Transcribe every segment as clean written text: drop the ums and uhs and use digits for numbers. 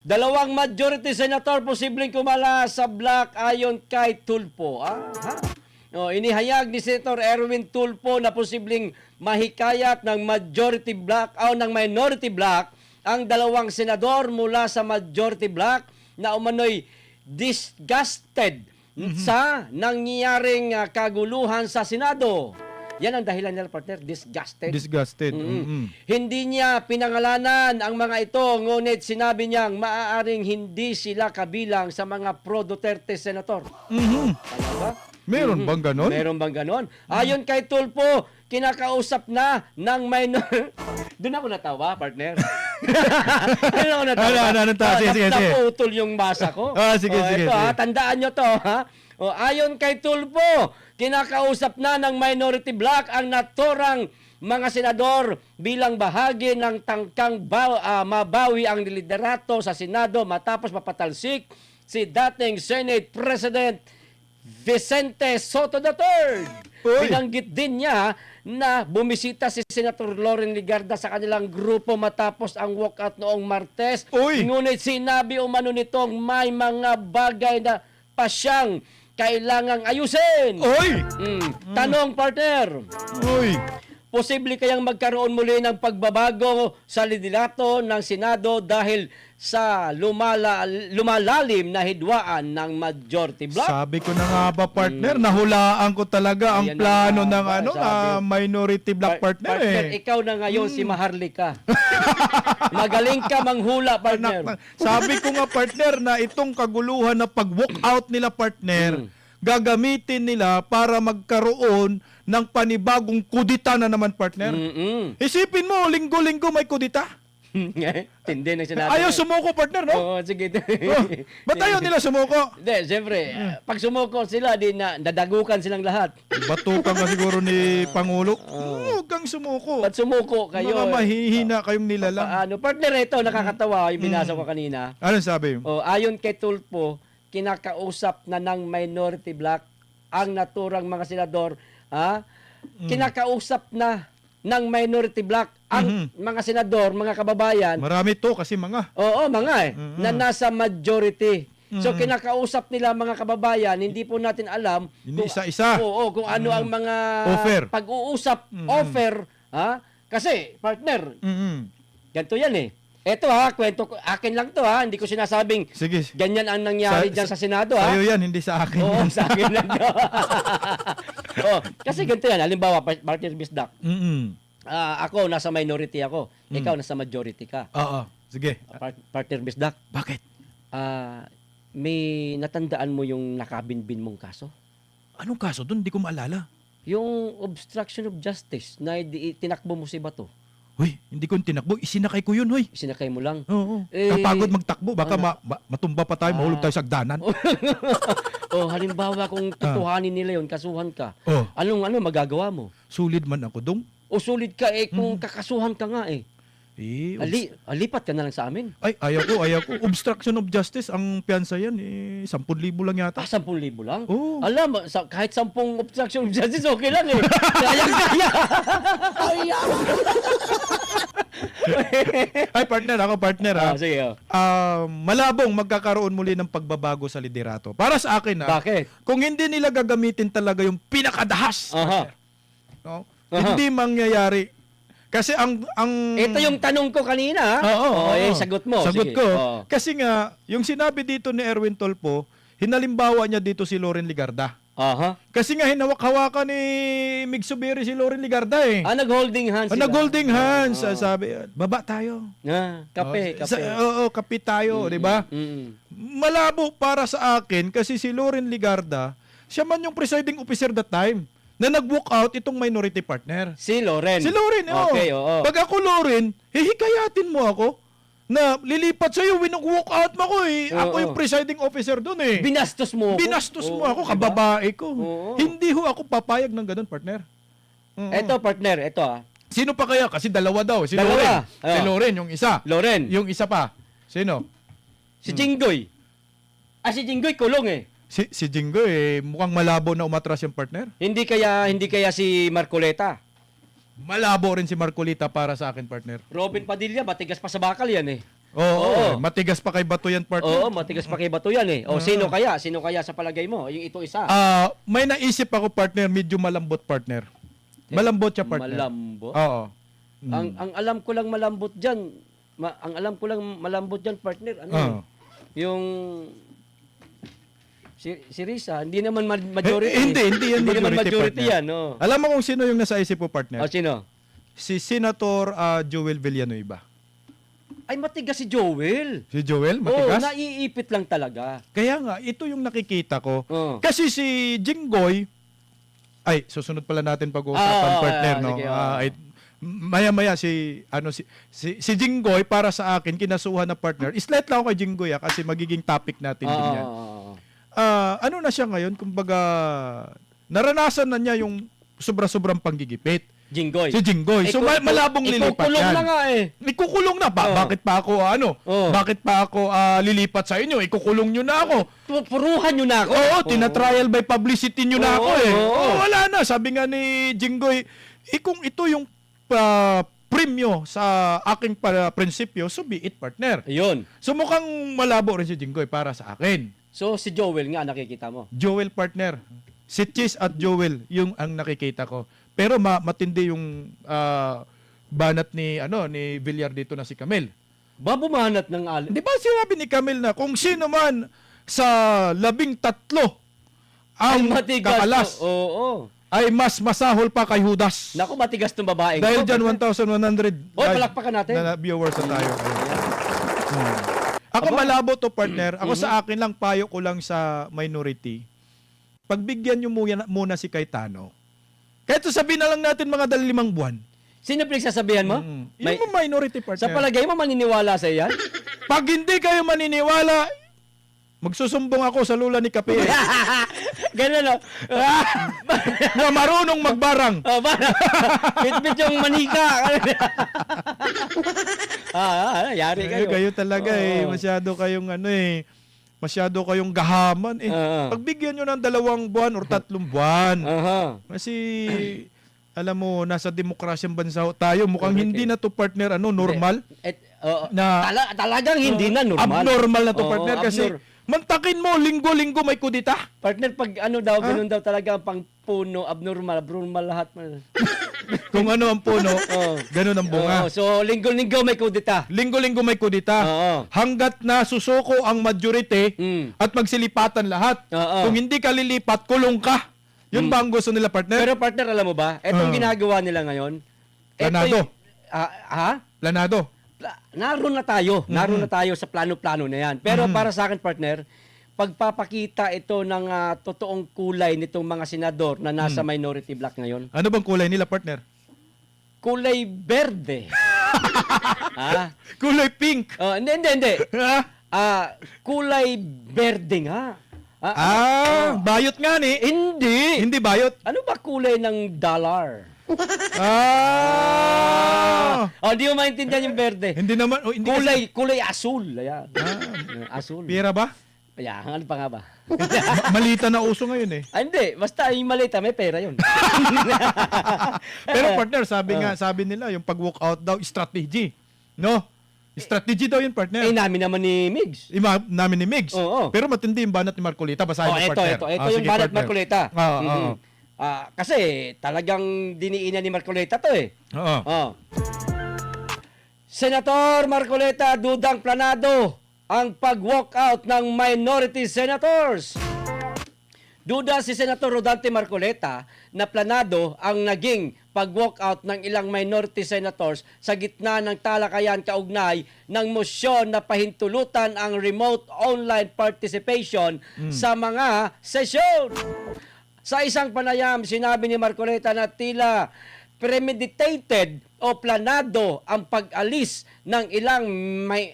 Dalawang majority senator posibleng kumala sa black ayon kay Tulfo. Inihayag ni Senator Erwin Tulfo na posibleng mahikayat ng majority black o ng minority black ang dalawang senador mula sa majority black na umano'y disgusted sa nangyayaring kaguluhan sa Senado. Yan ang dahilan nila, partner, disgusted. Disgusted. Hindi niya pinangalanan ang mga ito, ngunit sinabi niyang maaaring hindi sila kabilang sa mga pro-Duterte senator. Ano ba? Meron bang ganon? Meron bang ganon? Ayon kay Tulfo, kinakausap na ng minor... Doon ako natawa, partner. Doon ako natawa. Sige. Naputol yung basa ko. Sige. Ito, tandaan nyo to, ha? Ayon kay Tulfo, kinakausap na ng minority bloc ang naturang mga senador bilang bahagi ng tangkang mabawi ang liderato sa Senado matapos mapatalsik si dating Senate President Vicente Soto III. Binanggit din niya na bumisita si Senator Loren Legarda sa kanilang grupo matapos ang walkout noong Martes. Ngunit sinabi umano nitong may mga bagay na pa siyang kailangang ayusin. Tanong, partner. Posible kayang magkaroon muli ng pagbabago sa liderato ng Senado dahil sa lumalalim na hidwaan ng majority bloc? Sabi ko na nga ba, partner, nahulaan ko talaga ang plano ng minority bloc, partner. Ikaw na ngayon si Maharlika. Magaling ka manghula, partner. Sabi ko nga, partner, na itong kaguluhan na pag-walk out nila, partner, gagamitin nila para magkaroon ng panibagong kudita na naman, partner. Isipin mo, linggo-linggo may kudita. Tindi na sinabi. Ayaw sumuko, partner, no? Oo, sige. Ba't ayaw nila sumuko? Hindi, siyempre, pag sumuko sila, di na dadagukan silang lahat. Batukan ka siguro ni Pangulo. Huwag kang sumuko. Ba't sumuko kayo? Mga mahihina kayong nilalang. Partner, ito, nakakatawa, yung binasa ko kanina. Anong sabi? Ayon kay Tulfo, kinakausap na ng minority bloc ang naturang mga senador, kinakausap na ng minority bloc ang mga senador, mga kababayan. Marami to kasi mga. Oo, mga na nasa majority. So kinakausap nila mga kababayan, hindi po natin alam kung isa-isa. Kung ano ang mga offer. Pag-uusap, offer, Kasi, partner, ganito yan Eto kwento ko, akin lang to hindi ko sinasabing sige, ganyan ang nangyari dyan sa Senado Sa'yo yan, hindi sa akin. Oo, sa akin lang to. Kasi ganito yan, halimbawa, partner Bisdak. Ako, nasa minority ako. Ikaw, nasa majority ka. Oo, sige. Partner Bisdak. Bakit? May natandaan mo yung nakabinbin mong kaso? Anong kaso doon? Hindi ko maalala. Yung obstruction of justice na tinakbo mo si Bato. Hoy, hindi ko tinakbo. Isinakay ko yun, hoy. Isinakay mo lang? Oo. Kapagod magtakbo. Baka matumba pa tayo, mahulog tayo sa agdanan. Halimbawa kung tutuhanin nila yun, kasuhan ka. Anong magagawa mo? Sulid man ako dong. Sulit ka kung kakasuhan ka nga lipat ka na lang sa amin. Ay, ayaw ko. Obstruction of justice, ang piyansa yan, 10,000 lang yata. 10,000 lang? Oo. Alam, kahit 10 obstruction of justice, okay lang Kaya. Ay, partner, ako partner Sige. Malabong magkakaroon muli ng pagbabago sa liderato. Para sa akin Bakit? Kung hindi nila gagamitin talaga yung pinakadahas, no? Hindi mangyayari. Kasi ang ito yung tanong ko kanina. Sagot mo. Sagot sige. ko. Kasi nga, yung sinabi dito ni Erwin Tulfo, hinalimbawa niya dito si Loren Legarda. Kasi nga hinawak-hawakan ni Mig Zubiri si Loren Legarda nag-holding hands sila. Nag-holding hands. Sabi, baba tayo. Kape. Kape tayo, di ba? Malabo para sa akin kasi si Loren Legarda, siya man yung presiding officer that time na nag-walk out itong minority partner. Si Loren. Okay, oo. Pag ako, Loren, hihikayatin mo ako na lilipat sa'yo, winag-walk out mo ako Ako yung presiding officer doon Binastos mo ako. Binastos mo ako, kababae ko. Hindi ako papayag ng ganun, partner. Eto, partner, ito Sino pa kaya? Kasi dalawa daw. Si Dalawa. Loren. Si Loren, yung isa. Loren. Yung isa pa. Sino? Si Jinggoy. Si Jinggoy kulong Si Jingo mukhang malabo na umatras yung partner. Hindi kaya si Marcoleta. Malabo rin si Marcolita para sa akin, partner. Robin Padilla, matigas pa sa bakal yan Oo, matigas pa kay bato yan, partner. Oo, matigas pa kay bato yan eh. O, sino kaya? Sino kaya sa palagay mo? Yung ito isa. May naisip ako, partner, medyo malambot, partner. Malambot siya, partner. Malambot? Oo. Ang alam ko lang malambot diyan, ang alam ko lang malambot diyan, partner, ano? Yung si Risa, hindi naman majority. Hindi yan naman majority, majority partner. yan, no. Alam mo kung sino yung nasa isip ko, partner? O, sino? Si Senator Joel Villanueva. Ay, matigas si Joel. Si Joel, Oo, matigas? naiipit lang talaga. Kaya nga, ito yung nakikita ko. Oo. Kasi si Jinggoy, ay, susunod pala natin pag-uusapan, partner, no? sige, Maya-maya si Jinggoy, para sa akin, kinasuhan na partner. Islet lang ako kay Jinggoy, kasi magiging topic natin din yan. Ano na siya ngayon? Kumbaga, naranasan na niya yung sobra-sobrang panggigipit. Jinggoy. Si Jinggoy. So, malabong lilipat ikukulong yan. na nga eh. Ikukulong na. Bakit pa ako, bakit pa ako lilipat sa inyo? Ikukulong nyo na ako. Puruhan nyo na ako. Oo, tina-trial by publicity nyo na ako eh. Oo. Wala na. Sabi nga ni Jinggoy, kung ito yung premyo sa aking prinsipyo, so be it, partner. Ayun. So, mukhang malabo rin si Jinggoy para sa akin. So, si Joel nga nakikita mo. Joel, partner. Si Chis at Joel, yung ang nakikita ko. Pero matindi yung banat ni Villar dito na si Camel. Bumanat ng alin. Di ba sinabi ni Camel na kung sino man sa 13 ang kakalas Oo. ay mas masahol pa kay Judas. Naku, matigas tong babaeng. Dahil dyan 1,100 palakpakan natin. na viewers na tayo. Ako malabo to, partner. Ako sa akin lang, payo ko lang sa minority. Pagbigyan nyo muna si Cayetano. Kahit sabihin na lang natin mga 5 buwan. Sino pinagsasabihan mo? Yung minority, partner. Sa palagay mo, maniniwala sa iyan? Pag hindi kayo maniniwala, magsusumbong ako sa lula ni Kape. Ganun, no? Na marunong magbarang. Bit-bit yung manika. Yari kayo. Kayo talaga masyado kayong masyado kayong gahaman Pagbigyan nyo ng 2 buwan or 3 buwan. Kasi alam mo, nasa demokrasyang bansa tayo, mukhang hindi na to, partner, normal. Talagang hindi na normal. Abnormal na to, partner, kasi mantakin mo, linggo-linggo may kudita. Partner, pag ganun daw talaga ang pangpuno, abnormal lahat. Kung ano ang puno, ganun ang bunga. So, linggo-linggo may kudita. Linggo-linggo may kudita. Hanggat na susuko ang majority at magsilipatan lahat. Kung hindi ka lilipat, kulong ka. Yun ba ang gusto nila, partner? Pero partner, alam mo ba? Itong ginagawa nila ngayon. Planado. Planado. Naroon na tayo sa plano-plano na yan. Pero para sa akin, partner, pagpapakita ito ng totoong kulay nitong mga senador na nasa minority block ngayon. Ano bang kulay nila, partner? Kulay berde. Kulay pink. Hindi. Kulay berde nga. Bayot nga ni. Hindi bayot. Ano ba kulay ng dollar? Hindi mo maintindihan yung berde. Hindi naman. Hindi kulay asul. Ayan. Asul. Pira ba? Ayan, ano pa nga ba? Malita na uso ngayon eh. Hindi, basta yung malita, may pera yun. Pero partner, sabi nila, yung pag-walk out daw, strategy. No? Strategy daw yun, partner. Namin naman ni Migs. Namin ni Migs. Oo. Pero matindi yung banat ni Marcolita. Basahin mo, partner. Ito yung sige, banat partner. Marcolita. Kasi talagang diniinan ni Marcolita to eh. Oo. Senator Marcolita, dudang planado ang pag-walk out ng minority senators. Duda si Senator Rodante Marcolita na planado ang naging pag-walk out ng ilang minority senators sa gitna ng talakayan kaugnay ng mosyon na pahintulutan ang remote online participation sa mga sesyon. Sa isang panayam, sinabi ni Marcolita na tila premeditated o planado ang pag-alis ng ilang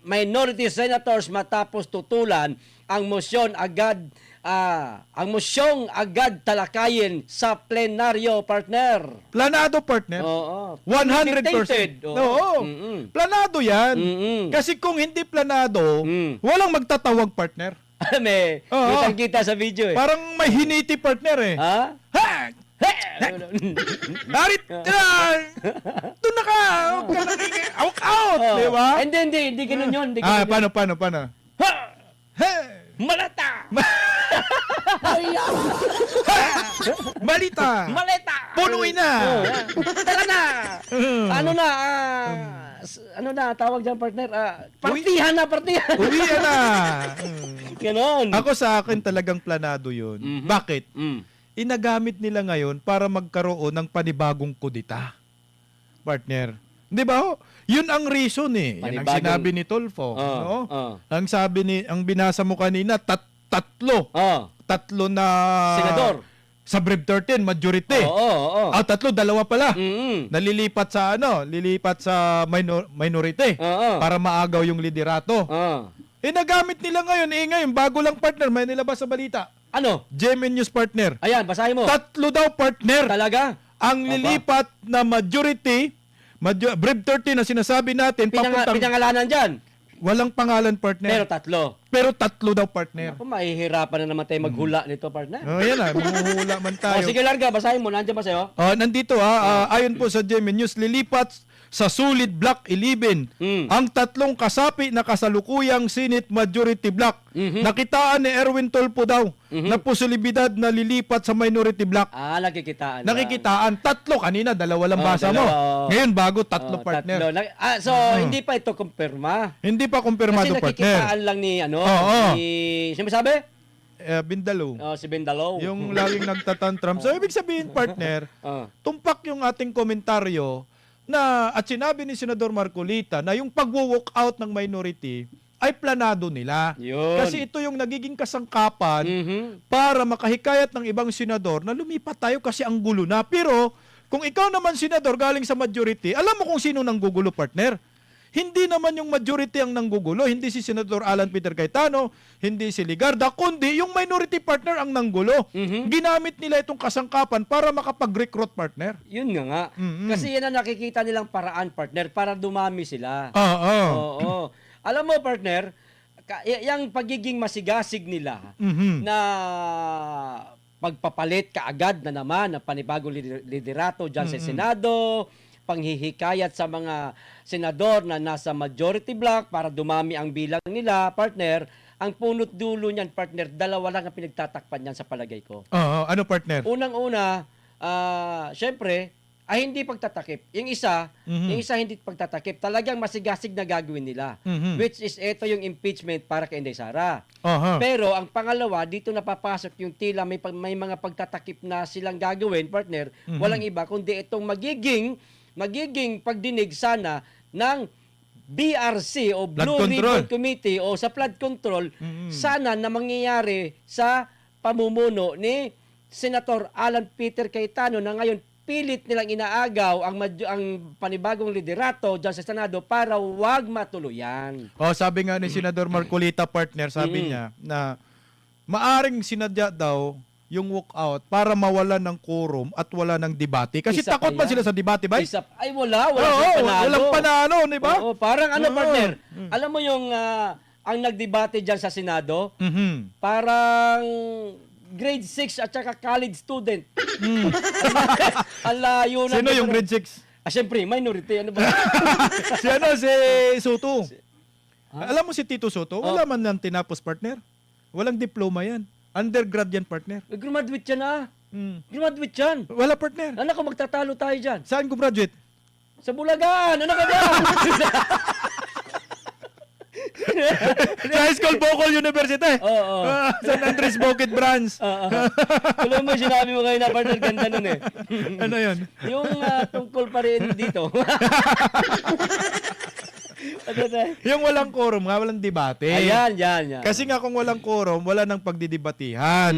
minority senators matapos tutulan ang mosyong agad talakayin sa plenaryo, partner. Planado, partner. Oo. 100%. Oo. Planado yan. Kasi kung hindi planado, walang magtatawag, partner. Kitang-kita sa video eh. Parang may hiniti, partner eh. Ha? Harit ka! Doon na ka! Huwag ka nakikawak out! Di ba? Hindi ganun yun. Hindi ganun yun. Paano? Ha! Hey! Malata! Balita! Maleta! Punuin na! Tara na! Ano na, tawag dyan, partner? Partihan na, partihan! Uwi na! Ganon. Ako sa akin talagang planado yun. Bakit? Inagamit nila ngayon para magkaroon ng panibagong kudita. Partner. Di ba? ho? Yun ang reason eh. Yan ang Panibagong- sinabi ni Tolfo. no? Ang binasa mo kanina, tatlo. Tatlo na... Senador. Sa Brib 13, majority. Oo. Tatlo, dalawa pala. Mm-mm. Nalilipat sa minority Oo. para maagaw yung liderato. Nagamit nila ngayon, bago lang partner, may nilabas sa balita. Ano? GMA News partner. Ayan, basahin mo. Tatlo daw partner. Talaga? Ang lilipat na majority, Brib 13 na sinasabi natin, papuntang... Pinangalanan dyan. Walang pangalan Pero partner. tatlo. Pero tatlo daw partner. Ako, mahihirapan na naman tayo maghula nito, partner. Yan na, mahuhula man tayo. Sige, larga. Basahin mo. Nandiyan ba sa'yo? Nandito ayon po sa GMA News, lilipat sa Sulit Block 11 ang tatlong kasapi na kasalukuyang Senate Majority Block. Nakitaan ni Erwin Tolpo daw na posibilidad na lilipat sa Minority Block. Nakikitaan. Nakikitaan. Tatlo. Kanina, dalawa lang basa mo. dalawa. Ngayon, bago, tatlo partner. Tatlo. So, hindi pa ito kumpirma. Hindi pa kumpirmado Kasi partner. nakikitaan lang ni, sino sabi? Bindalo. Si Bendalo. Yung laging nagtatantrum. So, ibig sabihin, partner, tumpak yung ating komentaryo na at sinabi ni Senador Marcolita na yung pag-walk out ng minority ay planado nila. Yun. Kasi ito yung nagiging kasangkapan para makahikayat ng ibang senador na lumipat tayo kasi ang gulo na. Pero kung ikaw naman senador galing sa majority, alam mo kung sino nang gugulo, partner? Hindi naman yung majority ang nanggugulo, hindi si Senador Alan Peter Cayetano, hindi si Ligarda, kundi yung minority partner ang nanggulo. Ginamit nila itong kasangkapan para makapag-recruit, partner. Yun nga. Kasi yan ang nakikita nilang paraan, partner, para dumami sila. Oo. Alam mo, partner, yung pagiging masigasig nila na pagpapalit kaagad na naman ng panibagong liderato dyan sa Senado, panghihikayat sa mga senador na nasa majority block para dumami ang bilang nila, partner, ang punot dulo niyan, partner, dalawa lang ang pinagtatakpan niyan sa palagay ko. Ano, partner? Unang-una, syempre, ay hindi pagtatakip. Yung isa hindi pagtatakip. Talagang masigasig na gagawin nila. Which is ito yung impeachment para kay Inday Sara. Pero ang pangalawa, dito napapasok yung tila may mga pagtatakip na silang gagawin, partner, walang iba kundi itong magiging pagdinig sana ng BRC o Blue Ribbon Committee o sa flood control sana na mangyayari sa pamumuno ni Senator Alan Peter Cayetano na ngayon pilit nilang inaagaw ang panibagong liderato dyan sa Senado para wag matuluyan. Sabi nga ni Senador Marcolita, partner, sabi niya na maaring sinadya daw yung walkout para mawalan ng quorum at wala ng debate. Kasi Isa takot pa man yan. sila sa debate, ba? Ay, wala silang panalo. Walang panalo, di ba? Oo, parang partner, alam mo yung ang nagdebate dyan sa Senado, parang grade 6 at saka college student. Ang layo na. Sino yung grade 6? Siyempre, minority. Ano ba? Si Soto. Alam mo si Tito Soto? Wala man nang tinapos, partner. Walang diploma yan. Undergrad yan, partner. Graduate yan Graduate yan. Wala, partner. Anak ko, magtatalo tayo dyan. Saan graduate? Sa Bulagan. Ano ka ba? Sa High School Bocol University. Oo. San Andres Bukid Branch. Alam mo, sinabi mo kayo na partner, ganda nun eh. Ano yun? Yung tungkol pa rin dito. Yung walang quorum nga, walang debate. Ayan, yan. Kasi nga kung walang quorum, wala nang pagdidebatihan.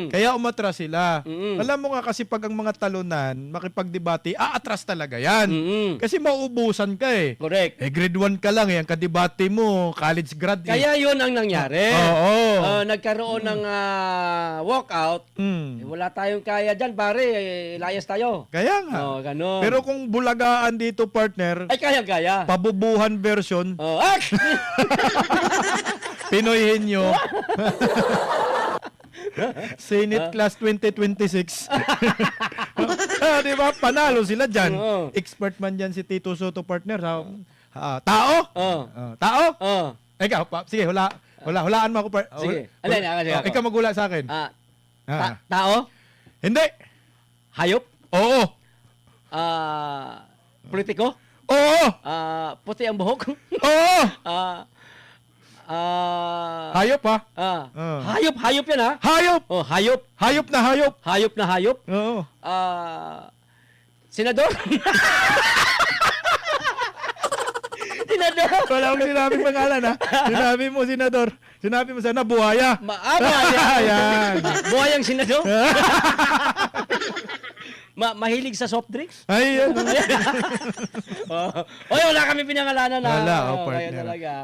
Kaya umatras sila. Alam mo nga kasi pag ang mga talunan, makipagdebate, aatras talaga yan. Kasi mauubusan ka eh. Correct. Grade 1 ka lang eh. Ang kadebate mo, college grad eh. Kaya yun ang nangyari. Nagkaroon ng walkout. Wala tayong kaya dyan, pare. Layas tayo. Kaya nga. Ganun. Pero kung bulagaan dito, partner, ay, kaya. pabubuhan version, Pinoy Henyo. Senate Class 2026. Di ba? Panalo sila dyan. Oo. Expert man dyan si Tito Soto, partner. Tao? Oh. Tao? Oh. Ikaw, sige, hulaan mo ako. Sige. Alin, sige ako. Ikaw magula sa akin. Tao? Hindi. Hayop? Oo. Politiko? Oo. Puti ang buhok? Oo. Hayop? Hayop, ha? Hayop yan ha? Hayop. Oh, hayop. Hayop na hayop. Hayop na hayop? Oo. Senador? Senador? Wala akong sinabing pangalan, ha? Sinabi mo, senador. Sinabi mo sana, buhaya. Yan. Buhay ang senador? Mahilig sa soft drinks? Ay, yan. Oy, wala kami pinangalanan na. Wala, Kaya partner. talaga.